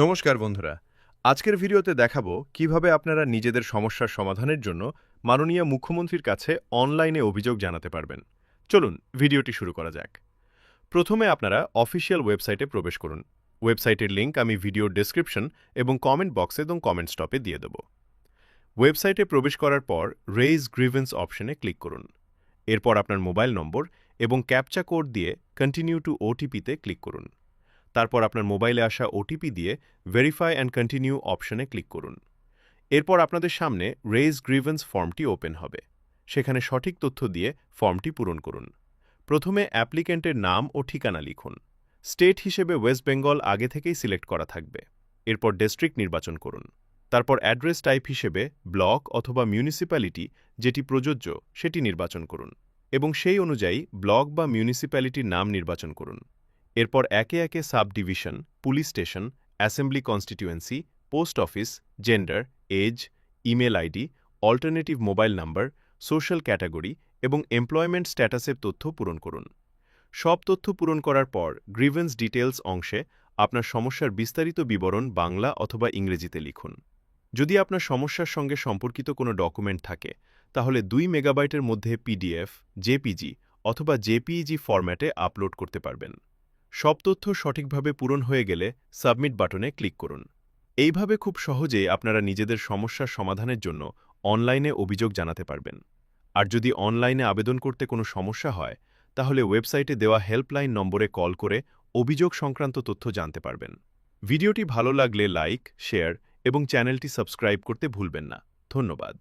নমস্কার বন্ধুরা, আজকের ভিডিওতে দেখাবো কিভাবে আপনারা নিজেদের সমস্যার সমাধানের জন্য মাননীয় মুখ্যমন্ত্রীর কাছে অনলাইনে অভিযোগ জানাতে পারবেন। চলুন ভিডিওটি শুরু করা যাক। প্রথমে আপনারা অফিসিয়াল ওয়েবসাইটে প্রবেশ করুন। ওয়েবসাইটের লিংক আমি ভিডিওর ডেসক্রিপশন এবং কমেন্ট বক্সে এবং কমেন্ট স্টপে দিয়ে দেব। ওয়েবসাইটে প্রবেশ করার পর রেইজ গ্রিভেন্স অপশনে ক্লিক করুন। এরপর আপনার মোবাইল নম্বর এবং ক্যাপচা কোড দিয়ে কন্টিনিউ টু ওটিপিতে ক্লিক করুন। তারপর আপনার মোবাইলে আসা ওটিপি দিয়ে ভেরিফাই অ্যান্ড কন্টিনিউ অপশনে ক্লিক করুন। এরপর আপনাদের সামনে রেইজ গ্রিভেন্স ফর্মটি ওপেন হবে। সেখানে সঠিক তথ্য দিয়ে ফর্মটি পূরণ করুন। প্রথমে অ্যাপ্লিক্যান্টের নাম ও ঠিকানা লিখুন। স্টেট হিসেবে ওয়েস্ট বেঙ্গল আগে থেকেই সিলেক্ট করা থাকবে। এরপর ডিস্ট্রিক্ট নির্বাচন করুন। তারপর অ্যাড্রেস টাইপ হিসেবে ব্লক অথবা মিউনিসিপ্যালিটি যেটি প্রযোজ্য সেটি নির্বাচন করুন এবং সেই অনুযায়ী ব্লক বা মিউনিসিপ্যালিটির নাম নির্বাচন করুন। এরপর একে একে subdivision, police station, assembly constituency, post office, gender, age, email ID, alternative mobile number, social category এবং এমপ্লয়মেন্ট স্ট্যাটাসের তথ্য পূরণ করুন। সব তথ্য পূরণ করার পর গ্রিভেন্স ডিটেইলস অংশে আপনার সমস্যার বিস্তারিত বিবরণ বাংলা অথবা ইংরেজিতে লিখুন। যদি আপনার সমস্যার সঙ্গে সম্পর্কিত কোনো ডকুমেন্ট থাকে, তাহলে 2 মেগাবাইটের মধ্যে পিডিএফ, জেপিজি অথবা জেপিইজি ফরম্যাটে আপলোড করতে পারবেন। সব তথ্য সঠিকভাবে পূরণ হয়ে গেলে সাবমিট বাটনে ক্লিক করুন। এইভাবে খুব সহজেই আপনারা নিজেদের সমস্যার সমাধানের জন্য অনলাইনে অভিযোগ জানাতে পারবেন। আর যদি অনলাইনে আবেদন করতে কোনো সমস্যা হয়, তাহলে ওয়েবসাইটে দেওয়া হেল্পলাইন নম্বরে কল করে অভিযোগ সংক্রান্ত তথ্য জানতে পারবেন। ভিডিওটি ভালো লাগলে লাইক, শেয়ার এবং চ্যানেলটি সাবস্ক্রাইব করতে ভুলবেন না। ধন্যবাদ।